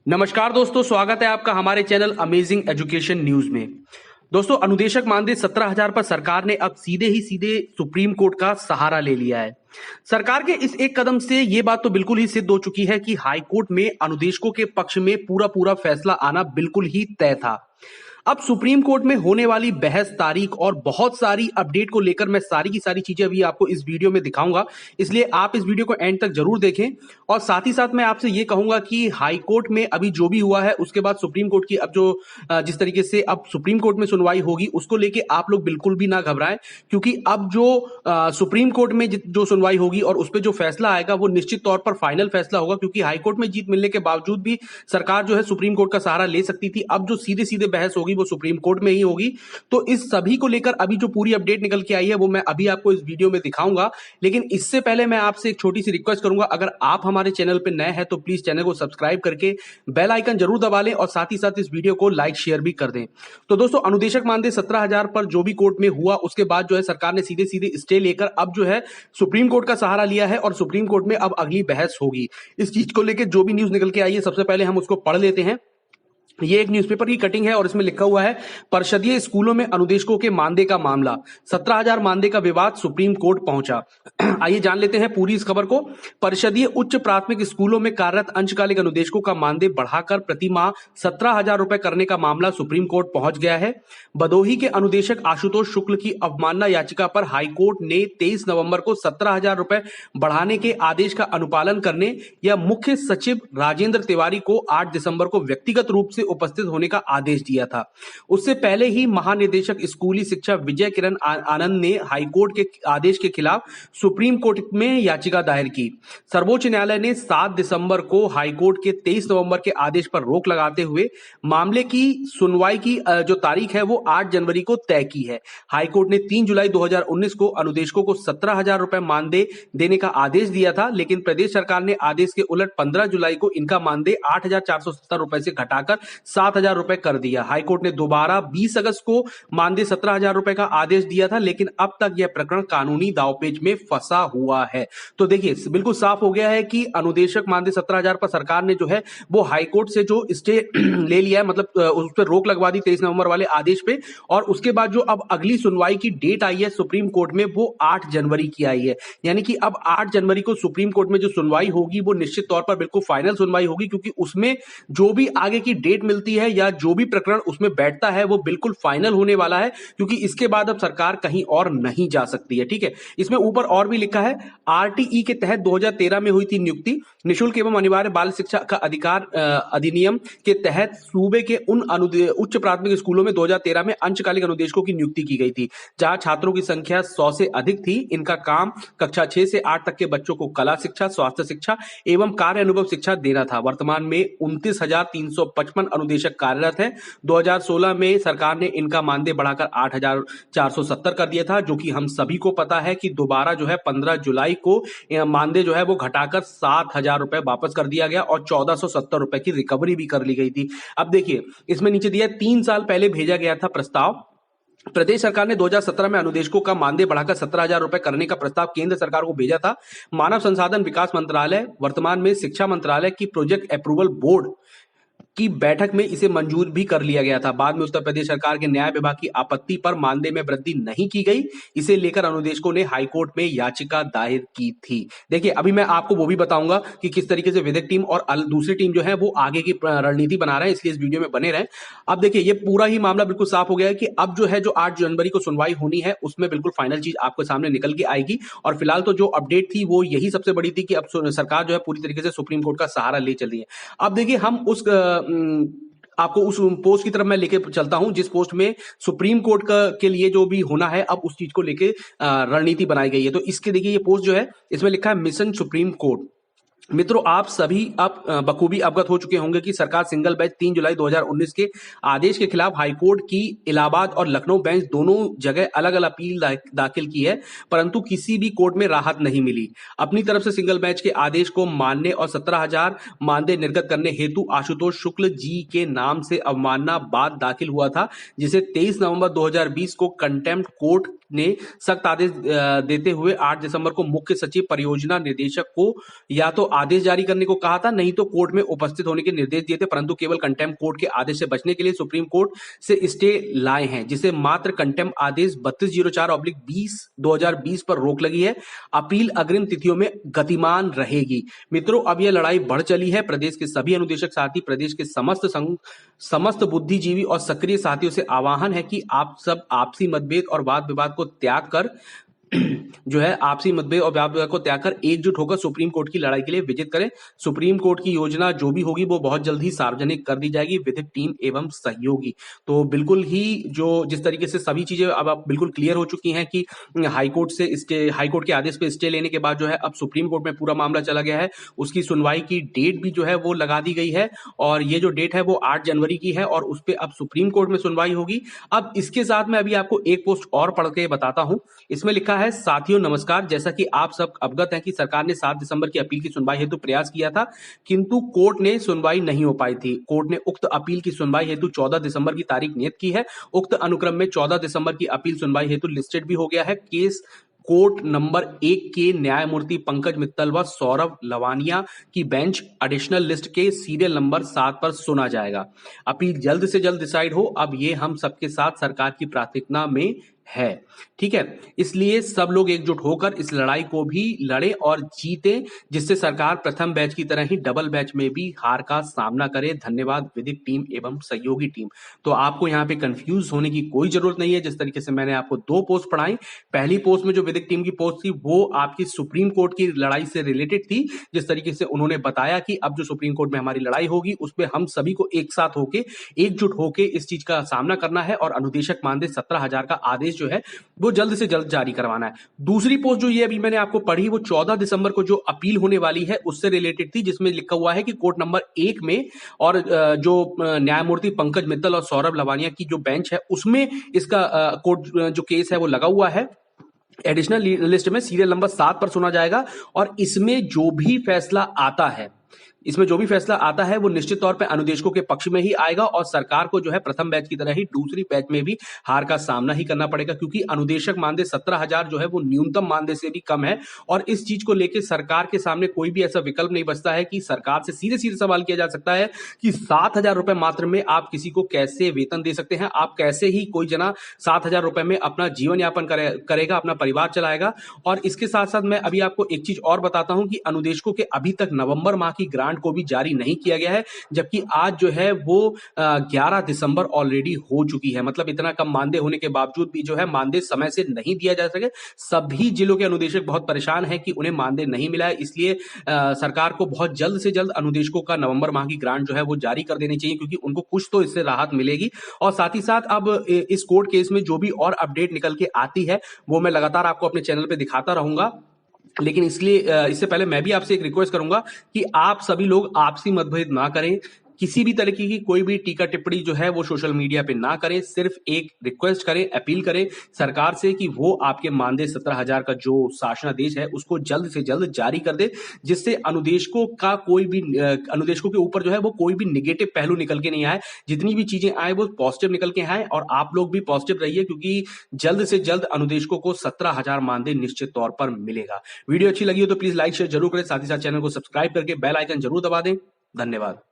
नमस्कार दोस्तों, स्वागत है आपका हमारे चैनल अमेजिंग एजुकेशन न्यूज में। दोस्तों, अनुदेशक मानदेय 17,000 पर सरकार ने अब सीधे सुप्रीम कोर्ट का सहारा ले लिया है। सरकार के इस एक कदम से ये बात तो बिल्कुल ही सिद्ध हो चुकी है कि हाई कोर्ट में अनुदेशकों के पक्ष में पूरा फैसला आना बिल्कुल ही तय था। अब सुप्रीम कोर्ट में होने वाली बहस, तारीख और बहुत सारी अपडेट को लेकर मैं सारी की सारी चीजें अभी आपको इस वीडियो में दिखाऊंगा, इसलिए आप इस वीडियो को एंड तक जरूर देखें। और साथ ही साथ मैं आपसे ये कहूंगा कि हाई कोर्ट में अभी जो भी हुआ है उसके बाद सुप्रीम कोर्ट की अब जो जिस तरीके से अब सुप्रीम कोर्ट में सुनवाई होगी उसको लेके आप लोग बिल्कुल भी ना घबराएं, क्योंकि अब जो सुप्रीम कोर्ट में जो सुनवाई होगी और उस पर जो फैसला आएगा वो निश्चित तौर पर फाइनल फैसला होगा, क्योंकि हाई कोर्ट में जीत मिलने के बावजूद भी सरकार जो है सुप्रीम कोर्ट का सहारा ले सकती थी। अब जो सीधे सीधे बहस होगी वो सुप्रीम कोर्ट में ही होगी। तो इस सभी को लेकर अभी जो पूरी अपडेट निकल के आई है वो मैं अभी आपको इस वीडियो में दिखाऊंगा, लेकिन इससे पहले मैं आपसे एक छोटी सी रिक्वेस्ट करूंगा, अगर आप हमारे चैनल पर नए हैं तो प्लीज चैनल को सब्सक्राइब करके बेल आइकन जरूर दबा लें और साथ ही साथ इस वीडियो को लाइक शेयर भी कर दें। तो दोस्तों, अनुदेशक मानदेय 17,000 पर जो भी कोर्ट में हुआ उसके बाद जो है सरकार ने सीधे सीधे स्टे लेकर अब जो है सुप्रीम कोर्ट का सहारा लिया है और सुप्रीम कोर्ट में अब अगली बहस होगी। इस चीज को लेकर जो भी न्यूज निकल के आई है सबसे पहले हम उसको पढ़ लेते हैं। ये एक न्यूज़पेपर की कटिंग है और इसमें लिखा हुआ है, परिषदीय स्कूलों में अनुदेशकों के मानदेय का मामला, 17,000 मानदेय का विवाद सुप्रीम कोर्ट पहुंचा। आइए जान लेते हैं पूरी इस खबर को। परिषदीय उच्च प्राथमिक स्कूलों में कार्यरत अंशकालिक अनुदेशकों का मानदेय बढ़ाकर प्रति माह 17,000 रुपए करने का मामला सुप्रीम कोर्ट पहुंच गया है। भदोही के अनुदेशक आशुतोष शुक्ल की अवमानना याचिका पर हाईकोर्ट ने 23 नवंबर को 17,000 रुपए बढ़ाने के आदेश का अनुपालन करने या मुख्य सचिव राजेंद्र तिवारी को 8 दिसंबर को व्यक्तिगत रूप से उपस्थित होने का आदेश दिया था। उससे पहले ही महानिदेशक स्कूली शिक्षा विजय किरण आनंद ने हाईकोर्ट के आदेश के खिलाफ सुप्रीम कोर्ट में याचिका दायर की। सर्वोच्च न्यायालय ने 7 दिसंबर को हाईकोर्ट के 23 नवंबर के आदेश पर रोक लगाते हुए मामले की सुनवाई की जो तारीख है वो 8 जनवरी को तय की है। हाईकोर्ट ने 3 जुलाई 2019 को अनुदेशकों को 17,000 रुपए मानदेय देने का आदेश दिया था, लेकिन प्रदेश सरकार ने आदेश के उलट 15 जुलाई को इनका मानदेय 8,470 रुपए से घटाकर 7,000 रुपए कर दिया। हाईकोर्ट ने दोबारा 20 अगस्त को मानदेय 17,000 रुपए का आदेश दिया था, लेकिन अब तक यह प्रकरण कानूनी दांवपेच में फंसा हुआ है। तो देखिए, बिल्कुल साफ हो गया है कि अनुदेशक मानदेय 17,000 पर सरकार ने जो है वो हाईकोर्ट से जो स्टे ले लिया है, मतलब उस पर रोक लगवा दी 23 नवंबर वाले आदेश पे। और उसके बाद जो अब अगली सुनवाई की डेट आई है सुप्रीम कोर्ट में वो 8 जनवरी की आई है। यानी कि अब 8 जनवरी को सुप्रीम कोर्ट में जो सुनवाई होगी वो निश्चित तौर पर बिल्कुल फाइनल सुनवाई होगी, क्योंकि उसमें जो भी आगे की डेट मिलती है या जो भी प्रकरण उसमें बैठता है वो बिल्कुल फाइनल होने वाला है, क्योंकि इसके बाद अब सरकार कहीं और नहीं जा सकती है। ठीक है, इसमें ऊपर और भी लिखा है, आरटीई के तहत 2013 में हुई थी नियुक्ति। निःशुल्क एवं अनिवार्य बाल शिक्षा का अधिकार अधिनियम के तहत सूबे के उन उच्च प्राथमिक स्कूलों में 2013 में अंशकालिक अनुदेशकों की नियुक्ति की गई थी जहां छात्रों की संख्या 100 से अधिक थी। इनका काम कक्षा 6 से 8 तक के बच्चों को कला शिक्षा, स्वास्थ्य शिक्षा एवं कार्य अनुभव शिक्षा देना था। वर्तमान में 29,355 अनुदेशक कार्यरत है। 2016 में सरकार ने इनका मानदेय बढ़ाकर 8,470 कर दिया था, जो कि हम सभी को पता है कि दोबारा जो है 15 जुलाई को मानदेय जो है वो घटाकर 7,000 रुपए वापस कर दिया गया और 1,470 रुपए की रिकवरी भी कर ली गई थी। अब देखिए, इसमें नीचे दिया 3 साल पहले भेजा गया था प्रस्ताव। प्रदेश सरकार ने 2017 में अनुदेशकों का मानदेय बढ़ाकर 17,000 रुपए करने का प्रस्ताव केंद्र सरकार को भेजा था। मानव संसाधन विकास मंत्रालय, वर्तमान में शिक्षा मंत्रालय की प्रोजेक्ट अप्रूवल बोर्ड की बैठक में इसे मंजूर भी कर लिया गया था। बाद में उत्तर प्रदेश सरकार के न्याय विभाग की आपत्ति पर मानदेय में वृद्धि नहीं की गई। इसे लेकर अनुदेशकों ने हाईकोर्ट में याचिका दायर की थी। देखिए, अभी मैं आपको वो भी बताऊंगा कि किस तरीके से विधिक टीम और दूसरी टीम जो है वो आगे की रणनीति बना रहे हैं, इसलिए इस वीडियो में बने रहें। अब देखिए, ये पूरा ही मामला बिल्कुल साफ हो गया है कि अब जो है जो 8 जनवरी को सुनवाई होनी है उसमें बिल्कुल फाइनल चीज आपके सामने निकल के आएगी। और फिलहाल तो जो अपडेट थी वो यही सबसे बड़ी थी कि अब सरकार जो है पूरी तरीके से सुप्रीम कोर्ट का सहारा ले चल रही है। अब देखिए, हम आपको उस पोस्ट की तरफ मैं लेके चलता हूं जिस पोस्ट में सुप्रीम कोर्ट के लिए जो भी होना है अब उस चीज को लेके रणनीति बनाई गई है। तो इसके देखिए, ये पोस्ट जो है इसमें लिखा है मिशन सुप्रीम कोर्ट। मित्रों, आप सभी अब बखूबी अवगत हो चुके होंगे कि सरकार सिंगल बेंच 3 जुलाई 2019 के आदेश के खिलाफ हाईकोर्ट की इलाहाबाद और लखनऊ बेंच दोनों जगह अलग अलग अपील दाखिल की है, परंतु किसी भी कोर्ट में राहत नहीं मिली। अपनी तरफ से सिंगल बेंच के आदेश को मानने और 17,000 मानदेय निर्गत करने हेतु आशुतोष शुक्ल जी के नाम से अवमानना बाद दाखिल हुआ था, जिसे 23 नवंबर 2020 को कंटेम्प्ट कोर्ट ने सख्त आदेश देते हुए 8 दिसंबर को मुख्य सचिव परियोजना निदेशक को या तो आदेश जारी करने को कहा था, नहीं तो कोर्ट में उपस्थित होने के निर्देश दिए थे, परंतु केवल कंटेम्प्ट कोर्ट के आदेश से बचने के लिए सुप्रीम कोर्ट से स्टे लाए हैं, जिसे मात्र कंटेम्प्ट आदेश 3204/20 पर रोक लगी है। अपील अग्रिम तिथियों में गतिमान रहेगी। मित्रों, अब यह लड़ाई बढ़ चली है। प्रदेश के सभी अनुदेशक साथी, प्रदेश के समस्त बुद्धिजीवी और सक्रिय साथियों से आह्वान है कि आप सब आपसी मतभेद और वाद विवाद को त्याग कर जो है आपसी मतभेद और वाद विवाद को त्याग कर एकजुट होकर सुप्रीम कोर्ट की लड़ाई के लिए विजिट करें। सुप्रीम कोर्ट की योजना जो भी होगी वो बहुत जल्द ही सार्वजनिक कर दी जाएगी विधिक टीम एवं सहयोगी। तो बिल्कुल ही जिस तरीके से सभी चीजें अब बिल्कुल क्लियर हो चुकी हैं कि हाईकोर्ट के आदेश पे स्टे लेने के बाद जो है अब सुप्रीम कोर्ट में पूरा मामला चला गया है। उसकी सुनवाई की डेट भी जो है वो लगा दी गई है और ये जो डेट है वो 8 जनवरी की है और उस पर अब सुप्रीम कोर्ट में सुनवाई होगी। अब इसके साथ मैं अभी आपको एक पोस्ट और पढ़ के बताता हूं। इसमें लिखा है, साथियों नमस्कार, जैसा कि आप सब अवगत हैं कि सरकार ने 7 दिसंबर की अपील की सुनवाई हेतु प्रयास किया था, किंतु कोर्ट ने सुनवाई नहीं हो पाई थी। कोर्ट ने उक्त अपील की सुनवाई हेतु 14 दिसंबर की तारीख नियत की है। उक्त अनुक्रम में 14 दिसंबर की अपील सुनवाई हेतु लिस्टेड भी हो गया है। केस कोर्ट नंबर 1 के न्यायमूर्ति पंकज मित्तल व सौरभ लवानिया की बेंच एडिशनल लिस्ट के सीरियल नंबर 7 पर सुना जाएगा। अपील जल्द से जल्द डिसाइड हो, अब ये हम सबके साथ सरकार की प्राथमिकता में है। ठीक है, इसलिए सब लोग एकजुट होकर इस लड़ाई को भी लड़े और जीते, जिससे सरकार प्रथम बैच की तरह ही डबल बैच में भी हार का सामना करे। धन्यवाद विधिक टीम एवं सहयोगी टीम। तो आपको यहाँ पे कंफ्यूज होने की कोई जरूरत नहीं है। जिस तरीके से मैंने आपको 2 पोस्ट पढ़ाई, पहली पोस्ट में जो विधिक टीम की पोस्ट थी वो आपकी सुप्रीम कोर्ट की लड़ाई से रिलेटेड थी। जिस तरीके से उन्होंने बताया कि अब जो सुप्रीम कोर्ट में हमारी लड़ाई होगी उस पर हम सभी को एक साथ होके एकजुट होके इस चीज का सामना करना है और अनुदेशक मानदेय 17,000 का आदेश जो है वो जल्द से जल्द जारी करवाना है। दूसरी पोस्ट जो ये अभी मैंने आपको पढ़ी वो 14 दिसंबर को जो अपील होने वाली है उससे रिलेटेड थी, जिसमें लिखा हुआ है कि कोर्ट नंबर 1 में और जो न्यायमूर्ति पंकज मित्तल और सौरभ लवानिया की जो बेंच है उसमें इसका कोर्ट जो केस है वो लगा हुआ है। एडिशनल लिस्ट में सीरियल नंबर 7 पर सुना जाएगा और इसमें जो भी फैसला आता है वो निश्चित तौर पे अनुदेशकों के पक्ष में ही आएगा और सरकार को जो है प्रथम बैच की तरह ही दूसरी बैच में भी हार का सामना ही करना पड़ेगा, क्योंकि अनुदेशक मानदेय 17,000 जो है वो न्यूनतम मानदेय से भी कम है। और इस चीज को लेकर सरकार के सामने कोई भी ऐसा विकल्प नहीं बचता है कि सरकार से सीधे सीधे सवाल किया जा सकता है कि 7,000 रुपए मात्र में आप किसी को कैसे वेतन दे सकते हैं, आप कैसे ही कोई जना 7,000 रुपए में अपना जीवन यापन करेगा, अपना परिवार चलाएगा। और इसके साथ साथ मैं अभी आपको एक चीज और बताता हूं कि अनुदेशकों के अभी तक नवंबर माह की ग्रांट को भी जारी नहीं किया गया है, जबकि आज जो है वो 11 दिसंबर ऑलरेडी हो चुकी है। मतलब इतना कम मानदेय होने के बावजूद भी जो है मानदेय समय से नहीं दिया जा सके। सभी जिलों के अनुदेशक बहुत परेशान हैं कि उन्हें मानदेय नहीं मिला है, इसलिए सरकार को बहुत जल्द से जल्द अनुदेशकों का नवंबर माह की ग्रांट जो है वो जारी कर देनी चाहिए, क्योंकि उनको कुछ तो इससे राहत मिलेगी। और साथ ही साथ अब इस कोर्ट केस में जो भी और अपडेट निकल के आती है वो मैं लगातार आपको अपने चैनल पे दिखाता रहूंगा। लेकिन इससे पहले मैं भी आपसे एक रिक्वेस्ट करूंगा कि आप सभी लोग आपसी मतभेद ना करें, किसी भी तरीके की कोई भी टीका टिप्पणी जो है वो सोशल मीडिया पे ना करें। सिर्फ एक रिक्वेस्ट करें, अपील करें सरकार से कि वो आपके मानदेय 17,000 का जो शासनादेश है उसको जल्द से जल्द जारी कर दे, जिससे अनुदेशकों के ऊपर जो है वो कोई भी निगेटिव पहलू निकल के नहीं आए। जितनी भी चीजें आए वो पॉजिटिव निकल के आए और आप लोग भी पॉजिटिव रहिए, क्योंकि जल्द से जल्द अनुदेशकों को 17,000 मानदेय निश्चित तौर पर मिलेगा। वीडियो अच्छी लगी हो तो प्लीज लाइक शेयर जरूर करें, साथ ही साथ चैनल को सब्सक्राइब करके बेल आइकन जरूर दबा दें। धन्यवाद।